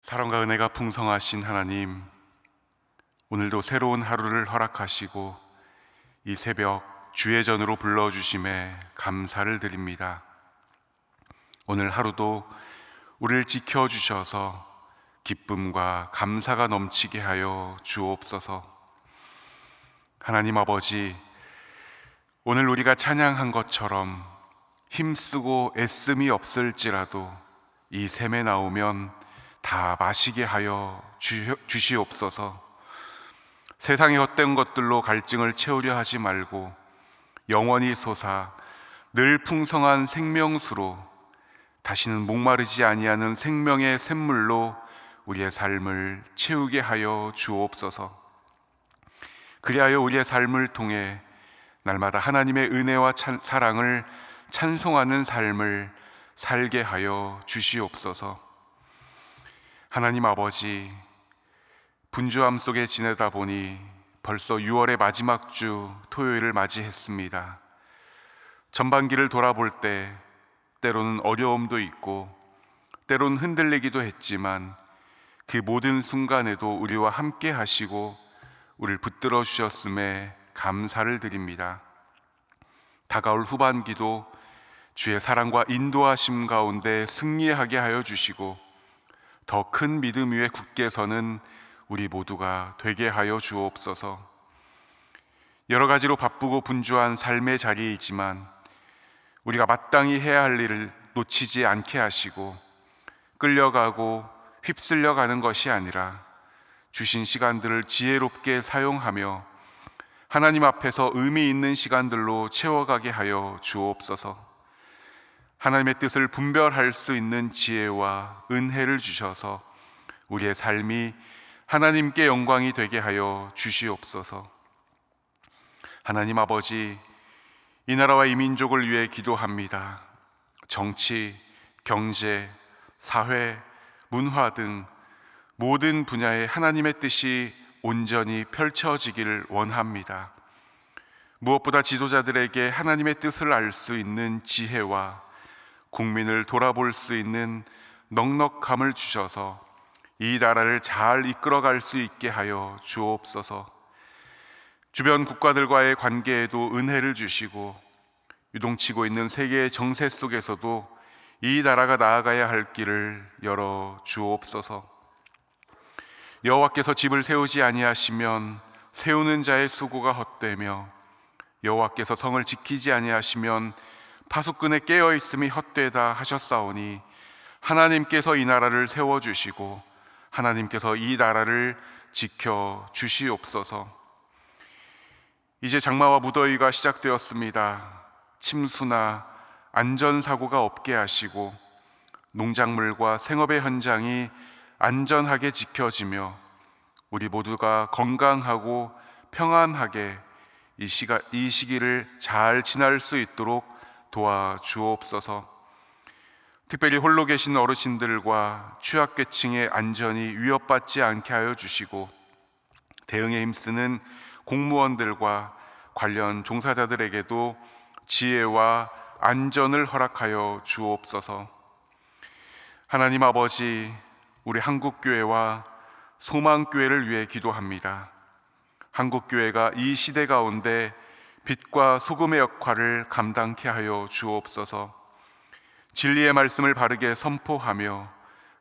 사랑과 은혜가 풍성하신 하나님, 오늘도 새로운 하루를 허락하시고 이 새벽 주의 전으로 불러주심에 감사를 드립니다. 오늘 하루도 우리를 지켜주셔서 기쁨과 감사가 넘치게 하여 주옵소서. 하나님 아버지, 오늘 우리가 찬양한 것처럼 힘쓰고 애씀이 없을지라도 이 샘에 나오면 다 마시게 하여 주시옵소서. 세상의 헛된 것들로 갈증을 채우려 하지 말고 영원히 솟아 늘 풍성한 생명수로 다시는 목마르지 아니하는 생명의 샘물로 우리의 삶을 채우게 하여 주옵소서. 그리하여 우리의 삶을 통해 날마다 하나님의 은혜와 사랑을 찬송하는 삶을 살게 하여 주시옵소서. 하나님 아버지, 분주함 속에 지내다 보니 벌써 6월의 마지막 주 토요일을 맞이했습니다. 전반기를 돌아볼 때 때로는 어려움도 있고 때로는 흔들리기도 했지만 그 모든 순간에도 우리와 함께 하시고 우리를 붙들어 주셨음에 감사를 드립니다. 다가올 후반기도 주의 사랑과 인도하심 가운데 승리하게 하여 주시고 더 큰 믿음 위에 굳게 서는 우리 모두가 되게 하여 주옵소서. 여러 가지로 바쁘고 분주한 삶의 자리이지만 우리가 마땅히 해야 할 일을 놓치지 않게 하시고 끌려가고 휩쓸려 가는 것이 아니라 주신 시간들을 지혜롭게 사용하며 하나님 앞에서 의미 있는 시간들로 채워가게 하여 주옵소서. 하나님의 뜻을 분별할 수 있는 지혜와 은혜를 주셔서 우리의 삶이 하나님께 영광이 되게 하여 주시옵소서. 하나님 아버지, 이 나라와 이 민족을 위해 기도합니다. 정치, 경제, 사회, 문화 등 모든 분야에 하나님의 뜻이 온전히 펼쳐지기를 원합니다. 무엇보다 지도자들에게 하나님의 뜻을 알 수 있는 지혜와 국민을 돌아볼 수 있는 넉넉함을 주셔서 이 나라를 잘 이끌어갈 수 있게 하여 주옵소서. 주변 국가들과의 관계에도 은혜를 주시고 유동치고 있는 세계의 정세 속에서도 이 나라가 나아가야 할 길을 열어 주옵소서. 여호와께서 집을 세우지 아니하시면 세우는 자의 수고가 헛되며 여호와께서 성을 지키지 아니하시면 파수꾼의 깨어있음이 헛되다 하셨사오니 하나님께서 이 나라를 세워주시고 하나님께서 이 나라를 지켜주시옵소서. 이제 장마와 무더위가 시작되었습니다. 침수나 안전사고가 없게 하시고 농작물과 생업의 현장이 안전하게 지켜지며 우리 모두가 건강하고 평안하게 이 시기를 잘 지날 수 있도록 도와주옵소서. 특별히 홀로 계신 어르신들과 취약계층의 안전이 위협받지 않게 하여 주시고 대응에 힘쓰는 공무원들과 관련 종사자들에게도 지혜와 안전을 허락하여 주옵소서. 하나님 아버지, 우리 한국교회와 소망교회를 위해 기도합니다. 한국교회가 이 시대 가운데 빛과 소금의 역할을 감당케 하여 주옵소서. 진리의 말씀을 바르게 선포하며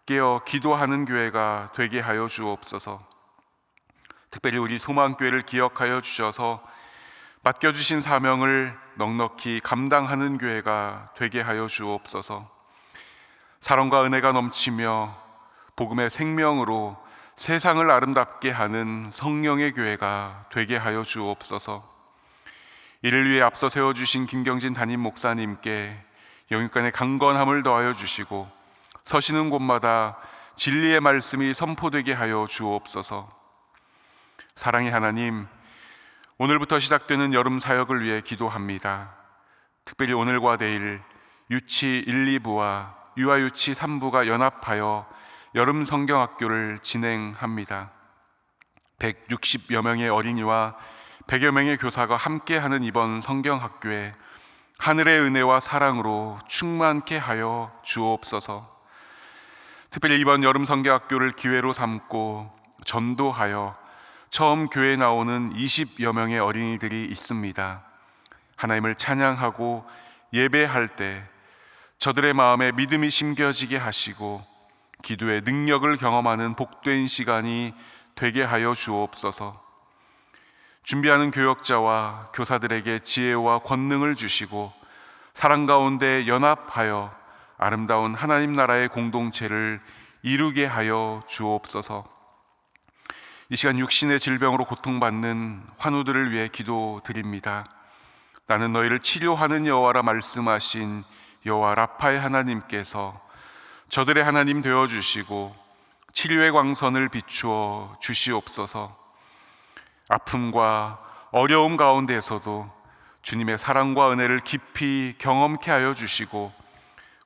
깨어 기도하는 교회가 되게 하여 주옵소서. 특별히 우리 소망교회를 기억하여 주셔서 맡겨주신 사명을 넉넉히 감당하는 교회가 되게 하여 주옵소서. 사랑과 은혜가 넘치며 복음의 생명으로 세상을 아름답게 하는 성령의 교회가 되게 하여 주옵소서. 이를 위해 앞서 세워주신 김경진 담임 목사님께 영육간의 강건함을 더하여 주시고 서시는 곳마다 진리의 말씀이 선포되게 하여 주옵소서. 사랑의 하나님, 오늘부터 시작되는 여름 사역을 위해 기도합니다. 특별히 오늘과 내일 유치 1, 2부와 유아유치 3부가 연합하여 여름 성경학교를 진행합니다. 160여 명의 어린이와 100여 명의 교사가 함께하는 이번 성경학교에 하늘의 은혜와 사랑으로 충만케 하여 주옵소서. 특별히 이번 여름 성경학교를 기회로 삼고 전도하여 처음 교회에 나오는 20여 명의 어린이들이 있습니다. 하나님을 찬양하고 예배할 때 저들의 마음에 믿음이 심겨지게 하시고 기도의 능력을 경험하는 복된 시간이 되게 하여 주옵소서. 준비하는 교역자와 교사들에게 지혜와 권능을 주시고 사랑 가운데 연합하여 아름다운 하나님 나라의 공동체를 이루게 하여 주옵소서. 이 시간 육신의 질병으로 고통받는 환우들을 위해 기도드립니다. 나는 너희를 치료하는 여호와라 말씀하신 여호와 라파의 하나님께서 저들의 하나님 되어주시고 치료의 광선을 비추어 주시옵소서. 아픔과 어려움 가운데에서도 주님의 사랑과 은혜를 깊이 경험케 하여 주시고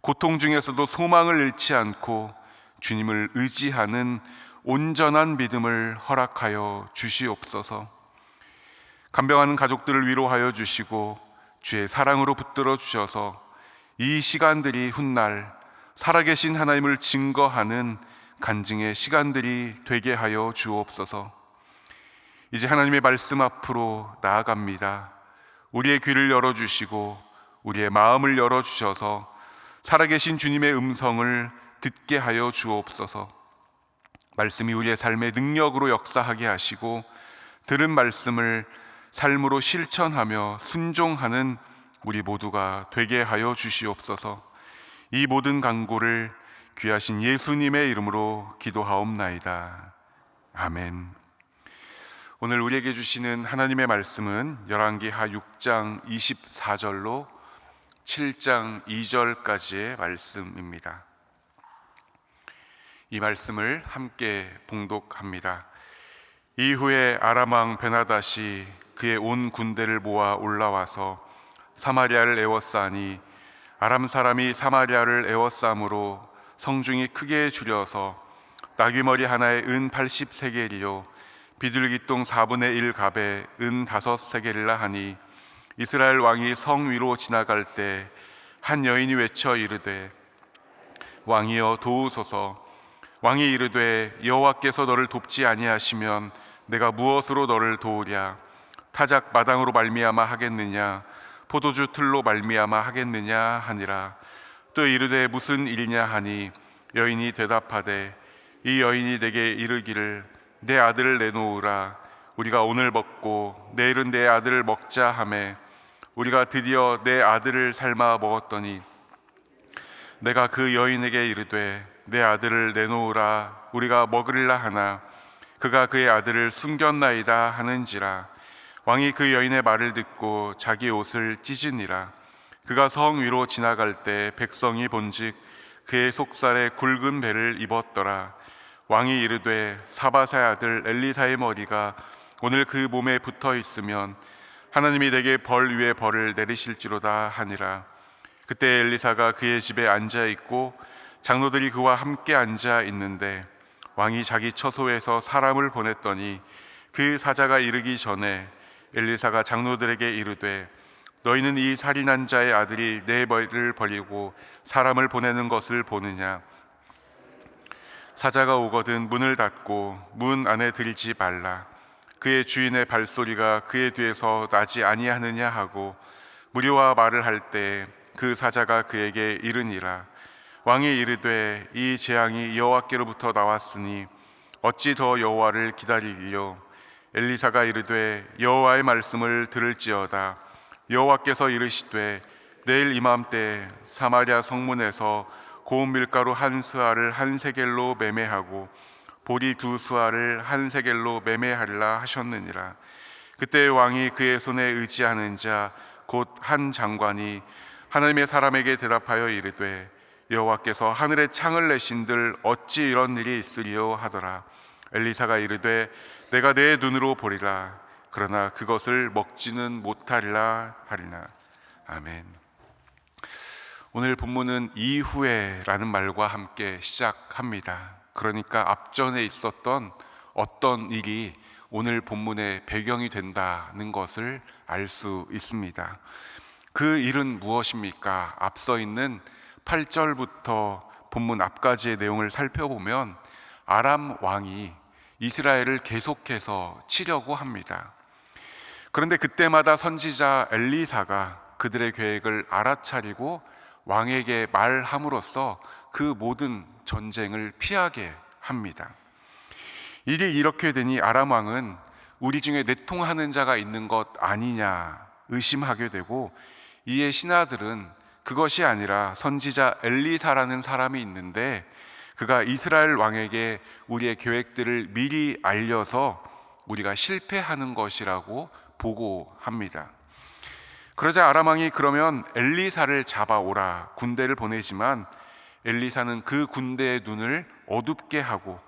고통 중에서도 소망을 잃지 않고 주님을 의지하는 온전한 믿음을 허락하여 주시옵소서. 간병하는 가족들을 위로하여 주시고 주의 사랑으로 붙들어 주셔서 이 시간들이 훗날 살아계신 하나님을 증거하는 간증의 시간들이 되게 하여 주옵소서. 이제 하나님의 말씀 앞으로 나아갑니다. 우리의 귀를 열어주시고 우리의 마음을 열어주셔서 살아계신 주님의 음성을 듣게 하여 주옵소서. 말씀이 우리의 삶의 능력으로 역사하게 하시고 들은 말씀을 삶으로 실천하며 순종하는 우리 모두가 되게 하여 주시옵소서. 이 모든 간구를 귀하신 예수님의 이름으로 기도하옵나이다. 아멘. 오늘 우리에게 주시는 하나님의 말씀은 열왕기하 6장 24절로 7장 2절까지의 말씀입니다. 이 말씀을 함께 봉독합니다. 이후에 아람 왕 베나닷이 그의 온 군대를 모아 올라와서 사마리아를 에워싸니 아람 사람이 사마리아를 에워싸므로 성중이 크게 줄여서 나귀머리 하나에 은 80세겔이요 비둘기똥 4분의 1 갑에 은 5세겔이라 하니 이스라엘 왕이 성 위로 지나갈 때 한 여인이 외쳐 이르되 왕이여 도우소서. 왕이 이르되 여호와께서 너를 돕지 아니하시면 내가 무엇으로 너를 도우랴? 타작 마당으로 말미암아 하겠느냐? 포도주 틀로 말미암아 하겠느냐 하니라. 또 이르되 무슨 일이냐 하니 여인이 대답하되 이 여인이 내게 이르기를 내 아들을 내놓으라. 우리가 오늘 먹고 내일은 내 아들을 먹자 하매 우리가 드디어 내 아들을 삶아 먹었더니 내가 그 여인에게 이르되 내 아들을 내놓으라. 우리가 먹으리라 하나 그가 그의 아들을 숨겼나이다 하는지라. 왕이 그 여인의 말을 듣고 자기 옷을 찢으니라. 그가 성 위로 지나갈 때 백성이 본즉 그의 속살에 굵은 배를 입었더라. 왕이 이르되 사바사의 아들 엘리사의 머리가 오늘 그 몸에 붙어 있으면 하나님이 내게 벌 위에 벌을 내리실지로다 하니라. 그때 엘리사가 그의 집에 앉아 있고 장로들이 그와 함께 앉아 있는데 왕이 자기 처소에서 사람을 보냈더니 그 사자가 이르기 전에 엘리사가 장로들에게 이르되 너희는 이 살인한 자의 아들이 내 벌을 버리고 사람을 보내는 것을 보느냐? 사자가 오거든 문을 닫고 문 안에 들지 말라. 그의 주인의 발소리가 그의 뒤에서 나지 아니하느냐 하고 무리와 말을 할 때 그 사자가 그에게 이르니라. 왕이 이르되 이 재앙이 여호와께로부터 나왔으니 어찌 더 여호와를 기다리리요? 엘리사가 이르되 여호와의 말씀을 들을지어다. 여호와께서 이르시되 내일 이맘때 사마리아 성문에서 고운 밀가루 한 스아를 한 세겔로 매매하고 보리 2스아를 한 세겔로 매매하리라 하셨느니라. 그때 왕이 그의 손에 의지하는 자 곧 한 장관이 하나님의 사람에게 대답하여 이르되 여호와께서 하늘에 창을 내신들 어찌 이런 일이 있으리요 하더라. 엘리사가 이르되 내가 내 눈으로 보리라. 그러나 그것을 먹지는 못하리라 하리나. 아멘. 오늘 본문은 이후에 라는 말과 함께 시작합니다. 그러니까 앞전에 있었던 어떤 일이 오늘 본문의 배경이 된다는 것을 알 수 있습니다. 그 일은 무엇입니까? 앞서 있는 8절부터 본문 앞까지의 내용을 살펴보면 아람 왕이 이스라엘을 계속해서 치려고 합니다. 그런데 그때마다 선지자 엘리사가 그들의 계획을 알아차리고 왕에게 말함으로써 그 모든 전쟁을 피하게 합니다. 일이 이렇게 되니 아람 왕은 우리 중에 내통하는 자가 있는 것 아니냐 의심하게 되고, 이에 신하들은 그것이 아니라 선지자 엘리사라는 사람이 있는데 그가 이스라엘 왕에게 우리의 계획들을 미리 알려서 우리가 실패하는 것이라고 보고합니다. 그러자 아람 왕이 그러면 엘리사를 잡아오라 군대를 보내지만 엘리사는 그 군대의 눈을 어둡게 하고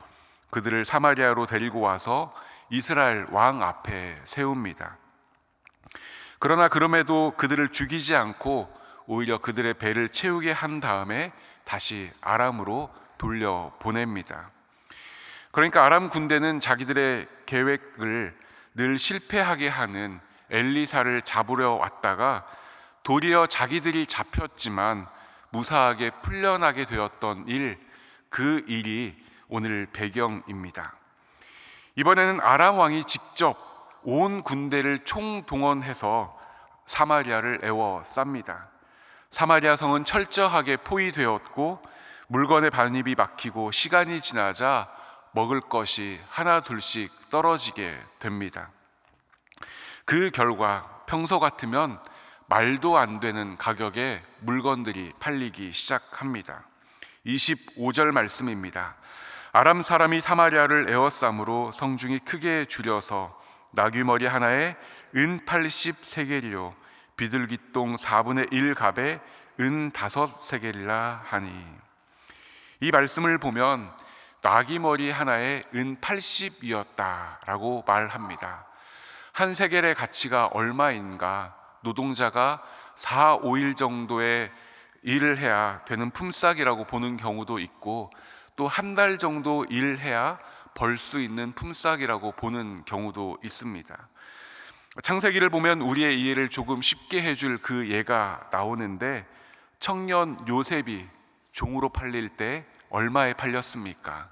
그들을 사마리아로 데리고 와서 이스라엘 왕 앞에 세웁니다. 그러나 그럼에도 그들을 죽이지 않고 오히려 그들의 배를 채우게 한 다음에 다시 아람으로 돌려보냅니다. 그러니까 아람 군대는 자기들의 계획을 늘 실패하게 하는 엘리사를 잡으려 왔다가 도리어 자기들이 잡혔지만 무사하게 풀려나게 되었던 그 일이 오늘 배경입니다. 이번에는 아람 왕이 직접 온 군대를 총동원해서 사마리아를 에워쌉니다. 사마리아 성은 철저하게 포위되었고 물건의 반입이 막히고 시간이 지나자 먹을 것이 하나 둘씩 떨어지게 됩니다. 그 결과 평소 같으면 말도 안 되는 가격에 물건들이 팔리기 시작합니다. 25절 말씀입니다. 아람 사람이 사마리아를 에워싸므로 성중이 크게 줄여서 나귀머리 하나에 은 80세겔이요 비둘기똥 4분의 1갑에 은 5세겔이라 하니. 이 말씀을 보면 나귀머리 하나에 은 80이었다라고 말합니다. 한 세겔의 가치가 얼마인가? 노동자가 4, 5일 정도의 일을 해야 되는 품삯이라고 보는 경우도 있고, 또 한 달 정도 일해야 벌 수 있는 품삯이라고 보는 경우도 있습니다. 창세기를 보면 우리의 이해를 조금 쉽게 해줄 그 예가 나오는데, 청년 요셉이 종으로 팔릴 때 얼마에 팔렸습니까?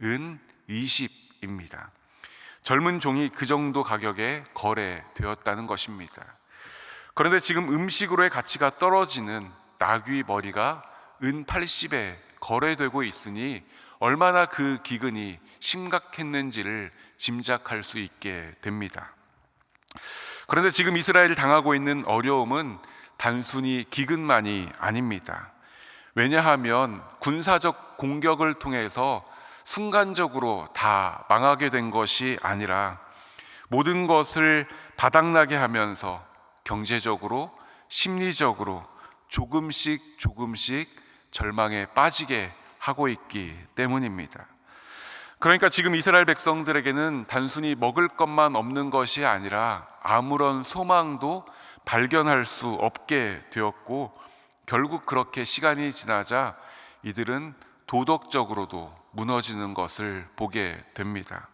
은 20입니다. 젊은 종이 그 정도 가격에 거래되었다는 것입니다. 그런데 지금 음식으로의 가치가 떨어지는 나귀 머리가 은 80에 거래되고 있으니 얼마나 그 기근이 심각했는지를 짐작할 수 있게 됩니다. 그런데 지금 이스라엘이 당하고 있는 어려움은 단순히 기근만이 아닙니다. 왜냐하면 군사적 공격을 통해서 순간적으로 다 망하게 된 것이 아니라 모든 것을 바닥나게 하면서 경제적으로, 심리적으로 조금씩 절망에 빠지게 하고 있기 때문입니다. 그러니까 지금 이스라엘 백성들에게는 단순히 먹을 것만 없는 것이 아니라 아무런 소망도 발견할 수 없게 되었고, 결국 그렇게 시간이 지나자 이들은 도덕적으로도 무너지는 것을 보게 됩니다.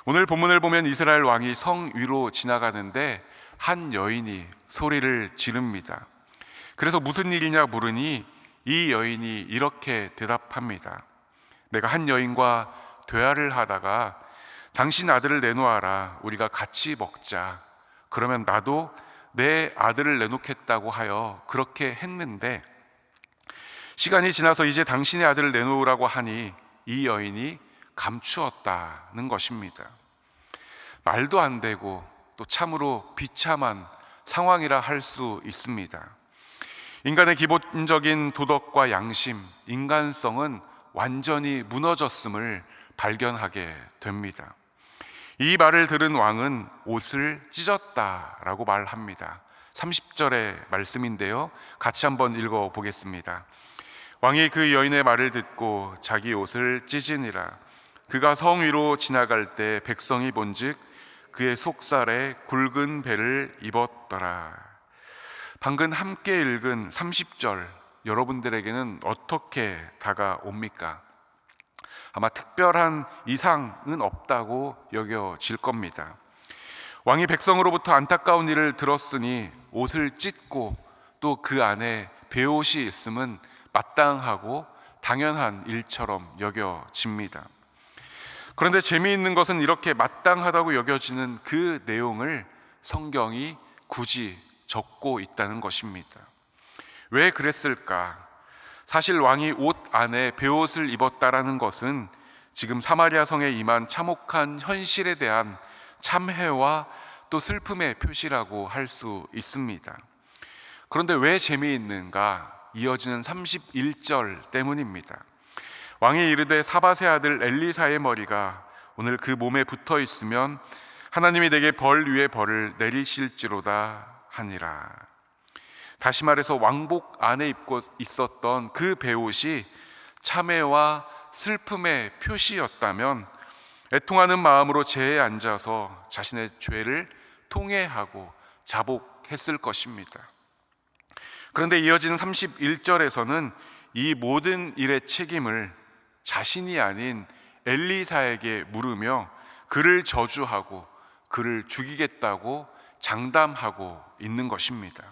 오늘 본문을 보면 이스라엘 왕이 성 위로 지나가는데 한 여인이 소리를 지릅니다. 그래서 무슨 일이냐 물으니 이 여인이 이렇게 대답합니다. 내가 한 여인과 대화를 하다가 당신 아들을 내놓아라, 우리가 같이 먹자. 그러면 나도 내 아들을 내놓겠다고 하여 그렇게 했는데 시간이 지나서 이제 당신의 아들을 내놓으라고 하니 이 여인이 감추었다는 것입니다. 말도 안 되고 또 참으로 비참한 상황이라 할 수 있습니다. 인간의 기본적인 도덕과 양심, 인간성은 완전히 무너졌음을 발견하게 됩니다. 이 말을 들은 왕은 옷을 찢었다라고 말합니다. 30절의 말씀인데요, 같이 한번 읽어보겠습니다. 왕이 그 여인의 말을 듣고 자기 옷을 찢으니라. 그가 성 위로 지나갈 때 백성이 본즉 그의 속살에 굵은 배를 입었더라. 방금 함께 읽은 30절 여러분들에게는 어떻게 다가옵니까? 아마 특별한 이상은 없다고 여겨질 겁니다. 왕이 백성으로부터 안타까운 일을 들었으니 옷을 찢고 또 그 안에 베옷이 있음은 마땅하고 당연한 일처럼 여겨집니다. 그런데 재미있는 것은 이렇게 마땅하다고 여겨지는 그 내용을 성경이 굳이 적고 있다는 것입니다. 왜 그랬을까? 사실 왕이 옷 안에 베옷을 입었다라는 것은 지금 사마리아 성에 임한 참혹한 현실에 대한 참회와 또 슬픔의 표시라고 할 수 있습니다. 그런데 왜 재미있는가? 이어지는 31절 때문입니다. 왕이 이르되 사밧의 아들 엘리사의 머리가 오늘 그 몸에 붙어 있으면 하나님이 내게 벌 위에 벌을 내리실지로다 하니라. 다시 말해서 왕복 안에 입고 있었던 그 베옷이 참회와 슬픔의 표시였다면 애통하는 마음으로 제에 앉아서 자신의 죄를 통회하고 자복했을 것입니다. 그런데 이어지는 31절에서는 이 모든 일의 책임을 자신이 아닌 엘리사에게 물으며 그를 저주하고 그를 죽이겠다고 장담하고 있는 것입니다.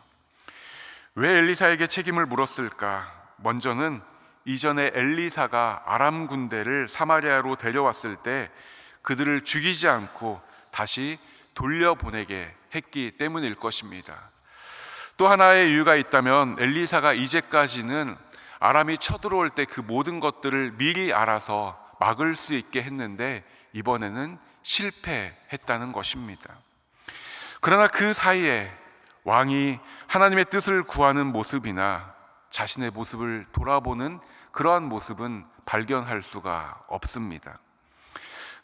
왜 엘리사에게 책임을 물었을까? 먼저는 이전에 엘리사가 아람 군대를 사마리아로 데려왔을 때 그들을 죽이지 않고 다시 돌려보내게 했기 때문일 것입니다. 또 하나의 이유가 있다면 엘리사가 이제까지는 아람이 쳐들어올 때 그 모든 것들을 미리 알아서 막을 수 있게 했는데 이번에는 실패했다는 것입니다. 그러나 그 사이에 왕이 하나님의 뜻을 구하는 모습이나 자신의 모습을 돌아보는 그러한 모습은 발견할 수가 없습니다.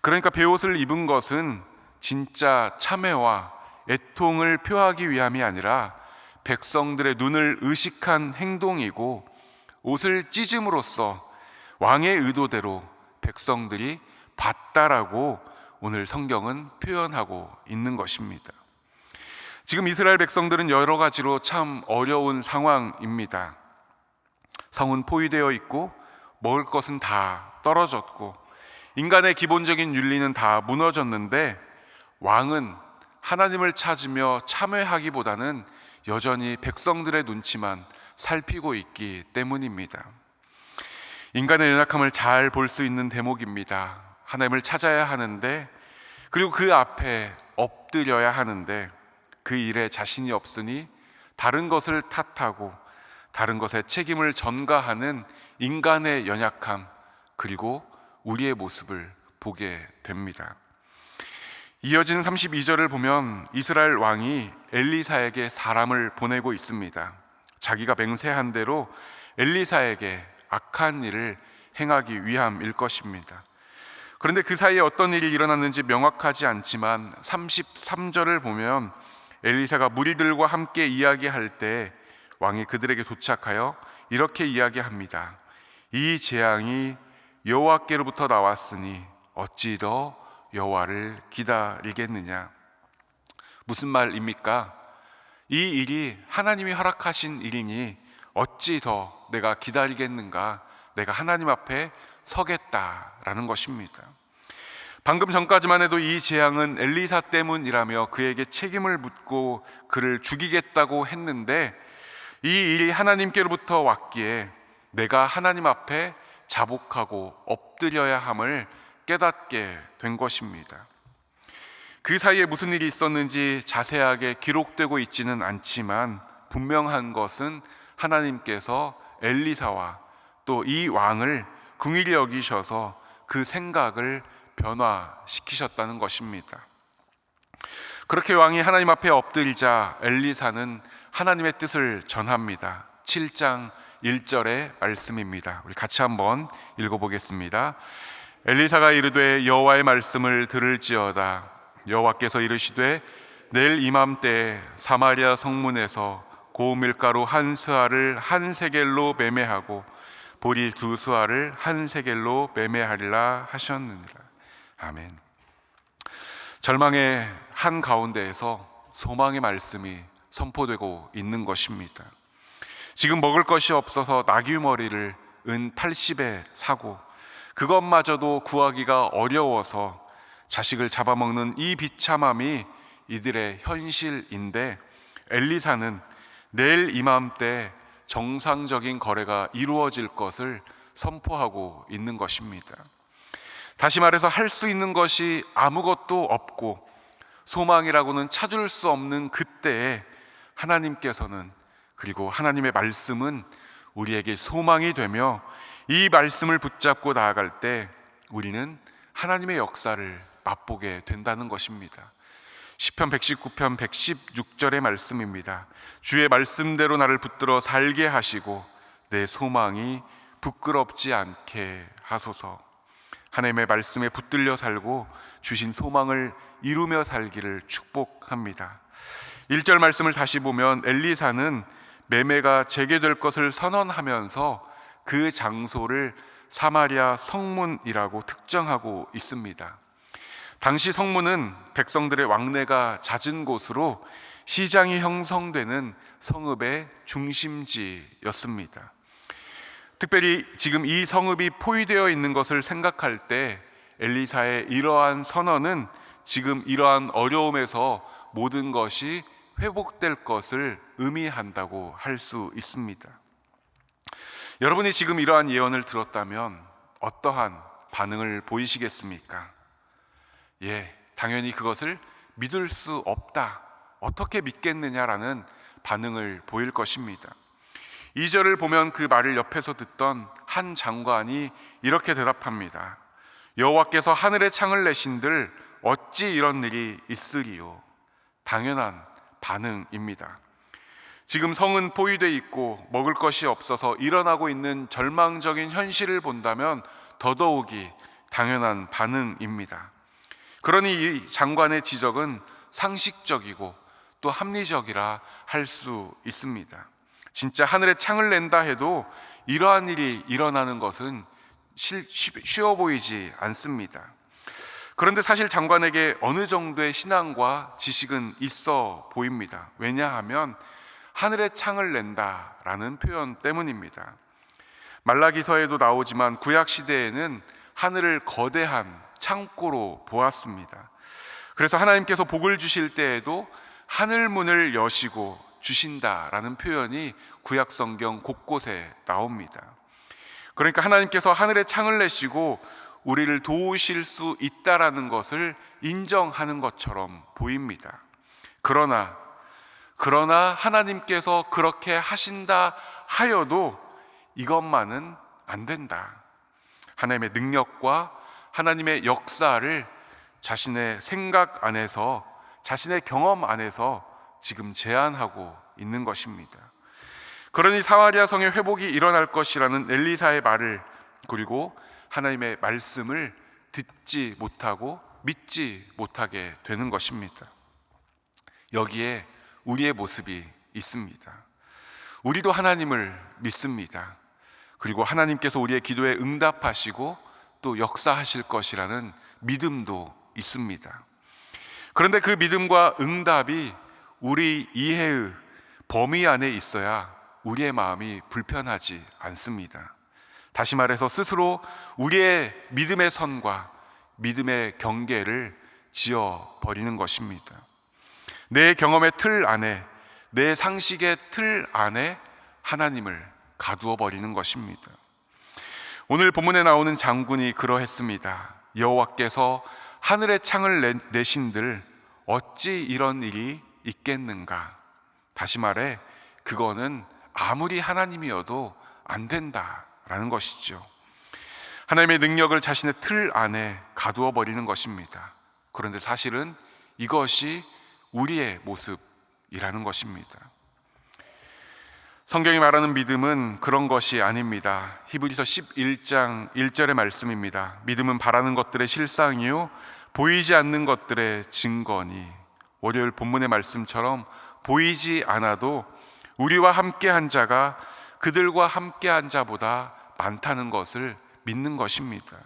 그러니까 베옷을 입은 것은 진짜 참회와 애통을 표하기 위함이 아니라 백성들의 눈을 의식한 행동이고 옷을 찢음으로써 왕의 의도대로 백성들이 봤다라고 오늘 성경은 표현하고 있는 것입니다. 지금 이스라엘 백성들은 여러 가지로 참 어려운 상황입니다. 성은 포위되어 있고 먹을 것은 다 떨어졌고 인간의 기본적인 윤리는 다 무너졌는데 왕은 하나님을 찾으며 참회하기보다는 여전히 백성들의 눈치만 살피고 있기 때문입니다. 인간의 연약함을 잘 볼 수 있는 대목입니다. 하나님을 찾아야 하는데 그리고 그 앞에 엎드려야 하는데 그 일에 자신이 없으니 다른 것을 탓하고 다른 것에 책임을 전가하는 인간의 연약함 그리고 우리의 모습을 보게 됩니다. 이어지는 32절을 보면 이스라엘 왕이 엘리사에게 사람을 보내고 있습니다. 자기가 맹세한 대로 엘리사에게 악한 일을 행하기 위함일 것입니다. 그런데 그 사이에 어떤 일이 일어났는지 명확하지 않지만 33절을 보면 엘리사가 무리들과 함께 이야기할 때 왕이 그들에게 도착하여 이렇게 이야기합니다. 이 재앙이 여호와께로부터 나왔으니 어찌 더 여호와를 기다리겠느냐. 무슨 말입니까? 이 일이 하나님이 허락하신 일이니 어찌 더 내가 기다리겠는가. 내가 하나님 앞에 서겠다라는 것입니다. 방금 전까지만 해도 이 재앙은 엘리사 때문이라며 그에게 책임을 묻고 그를 죽이겠다고 했는데 이 일이 하나님께로부터 왔기에 내가 하나님 앞에 자복하고 엎드려야 함을 깨닫게 된 것입니다. 그 사이에 무슨 일이 있었는지 자세하게 기록되고 있지는 않지만 분명한 것은 하나님께서 엘리사와 또 이 왕을 긍휼히 여기셔서 그 생각을 변화시키셨다는 것입니다. 그렇게 왕이 하나님 앞에 엎드리자 엘리사는 하나님의 뜻을 전합니다. 7장 1절의 말씀입니다. 우리 같이 한번 읽어보겠습니다. 엘리사가 이르되 여호와의 말씀을 들을지어다. 여호와께서 이르시되 내일 이맘때에 사마리아 성문에서 고운 밀가루 한 스아를 한 세겔로 매매하고 보리 두 스아를 한 세겔로 매매하리라 하셨느니라. 아멘. 절망의 한 가운데에서 소망의 말씀이 선포되고 있는 것입니다. 지금 먹을 것이 없어서 나귀머리를 은 80에 사고 그것마저도 구하기가 어려워서 자식을 잡아먹는 이 비참함이 이들의 현실인데 엘리사는 내일 이맘때 정상적인 거래가 이루어질 것을 선포하고 있는 것입니다. 다시 말해서 할 수 있는 것이 아무것도 없고 소망이라고는 찾을 수 없는 그때에 하나님께서는, 그리고 하나님의 말씀은 우리에게 소망이 되며, 이 말씀을 붙잡고 나아갈 때 우리는 하나님의 역사를 맛보게 된다는 것입니다. 시편 119편 116절의 말씀입니다. 주의 말씀대로 나를 붙들어 살게 하시고 내 소망이 부끄럽지 않게 하소서. 하나님의 말씀에 붙들려 살고 주신 소망을 이루며 살기를 축복합니다. 1절 말씀을 다시 보면 엘리사는 매매가 재개될 것을 선언하면서 그 장소를 사마리아 성문이라고 특정하고 있습니다. 당시 성문은 백성들의 왕래가 잦은 곳으로 시장이 형성되는 성읍의 중심지였습니다. 특별히 지금 이 성읍이 포위되어 있는 것을 생각할 때 엘리사의 이러한 선언은 지금 이러한 어려움에서 모든 것이 회복될 것을 의미한다고 할 수 있습니다. 여러분이 지금 이러한 예언을 들었다면 어떠한 반응을 보이시겠습니까? 당연히 그것을 믿을 수 없다, 어떻게 믿겠느냐라는 반응을 보일 것입니다. 2절을 보면 그 말을 옆에서 듣던 한 장관이 이렇게 대답합니다. 여호와께서 하늘의 창을 내신들 어찌 이런 일이 있으리요? 당연한 반응입니다. 지금 성은 포위되어 있고 먹을 것이 없어서 일어나고 있는 절망적인 현실을 본다면 더더욱이 당연한 반응입니다. 그러니 이 장관의 지적은 상식적이고 또 합리적이라 할 수 있습니다. 진짜 하늘에 창을 낸다 해도 이러한 일이 일어나는 것은 쉬워 보이지 않습니다. 그런데 사실 장관에게 어느 정도의 신앙과 지식은 있어 보입니다. 왜냐하면 하늘에 창을 낸다라는 표현 때문입니다. 말라기서에도 나오지만 구약 시대에는 하늘을 거대한 창고로 보았습니다. 그래서 하나님께서 복을 주실 때에도 하늘 문을 여시고 주신다라는 표현이 구약 성경 곳곳에 나옵니다. 그러니까 하나님께서 하늘에 창을 내시고 우리를 도우실 수 있다라는 것을 인정하는 것처럼 보입니다. 그러나 하나님께서 그렇게 하신다 하여도 이것만은 안 된다. 하나님의 능력과 하나님의 역사를 자신의 생각 안에서, 자신의 경험 안에서 지금 제안하고 있는 것입니다. 그러니 사마리아 성의 회복이 일어날 것이라는 엘리사의 말을, 그리고 하나님의 말씀을 듣지 못하고 믿지 못하게 되는 것입니다. 여기에 우리의 모습이 있습니다. 우리도 하나님을 믿습니다. 그리고 하나님께서 우리의 기도에 응답하시고 또 역사하실 것이라는 믿음도 있습니다. 그런데 그 믿음과 응답이 우리 이해의 범위 안에 있어야 우리의 마음이 불편하지 않습니다. 다시 말해서 스스로 우리의 믿음의 선과 믿음의 경계를 지어버리는 것입니다. 내 경험의 틀 안에, 내 상식의 틀 안에 하나님을 가두어 버리는 것입니다. 오늘 본문에 나오는 장군이 그러했습니다. 여호와께서 하늘의 창을 내신들 어찌 이런 일이 있겠는가? 다시 말해 그거는 아무리 하나님이어도 안 된다라는 것이죠. 하나님의 능력을 자신의 틀 안에 가두어 버리는 것입니다. 그런데 사실은 이것이 우리의 모습이라는 것입니다. 성경이 말하는 믿음은 그런 것이 아닙니다. 히브리서 11장 1절의 말씀입니다. 믿음은 바라는 것들의 실상이요 보이지 않는 것들의 증거니. 월요일 본문의 말씀처럼 보이지 않아도 우리와 함께한 자가 그들과 함께한 자보다 많다는 것을 믿는 것입니다.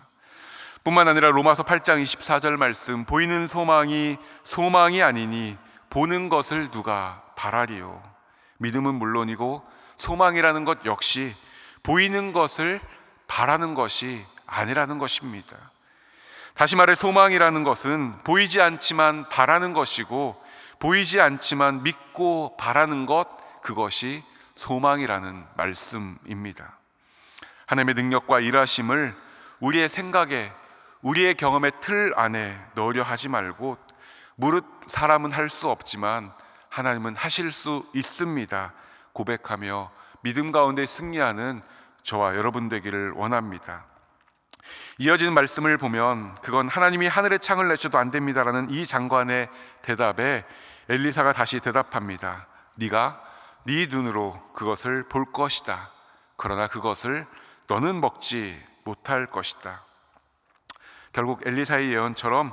뿐만 아니라 로마서 8장 24절 말씀, 보이는 소망이 아니니 보는 것을 누가 바라리요. 믿음은 물론이고 소망이라는 것 역시 보이는 것을 바라는 것이 아니라는 것입니다. 다시 말해 소망이라는 것은 보이지 않지만 바라는 것이고, 보이지 않지만 믿고 바라는 것, 그것이 소망이라는 말씀입니다. 하나님의 능력과 일하심을 우리의 생각에, 우리의 경험의 틀 안에 넣으려 하지 말고, 무릇 사람은 할 수 없지만 하나님은 하실 수 있습니다 고백하며 믿음 가운데 승리하는 저와 여러분 되기를 원합니다. 이어지는 말씀을 보면 그건 하나님이 하늘의 창을 내셔도 안 됩니다라는 이 장관의 대답에 엘리사가 다시 대답합니다. 네가 네 눈으로 그것을 볼 것이다. 그러나 그것을 너는 먹지 못할 것이다. 결국 엘리사의 예언처럼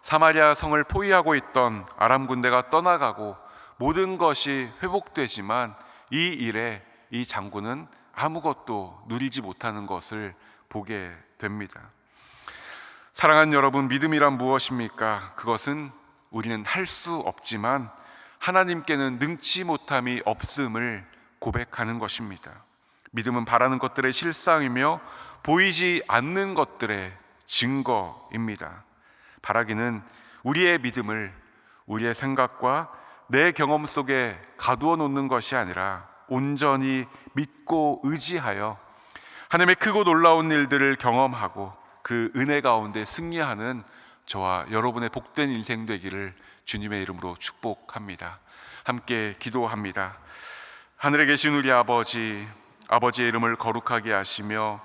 사마리아 성을 포위하고 있던 아람 군대가 떠나가고 모든 것이 회복되지만 이 일에 이 장군은 아무것도 누리지 못하는 것을 보게 됩니다. 사랑하는 여러분, 믿음이란 무엇입니까? 그것은 우리는 할 수 없지만 하나님께는 능치 못함이 없음을 고백하는 것입니다. 믿음은 바라는 것들의 실상이며 보이지 않는 것들의 증거입니다. 바라기는 우리의 믿음을 우리의 생각과 내 경험 속에 가두어 놓는 것이 아니라 온전히 믿고 의지하여 하나님의 크고 놀라운 일들을 경험하고 그 은혜 가운데 승리하는 저와 여러분의 복된 인생 되기를 주님의 이름으로 축복합니다. 함께 기도합니다. 하늘에 계신 우리 아버지, 아버지의 이름을 거룩하게 하시며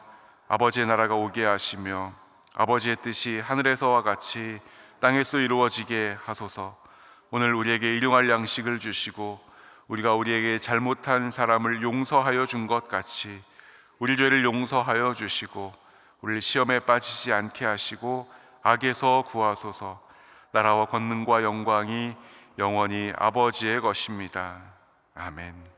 아버지의 나라가 오게 하시며 아버지의 뜻이 하늘에서와 같이 땅에서 이루어지게 하소서. 오늘 우리에게 일용할 양식을 주시고 우리가 우리에게 잘못한 사람을 용서하여 준 것 같이 우리 죄를 용서하여 주시고 우리를 시험에 빠지지 않게 하시고 악에서 구하소서. 나라와 권능과 영광이 영원히 아버지의 것입니다. 아멘.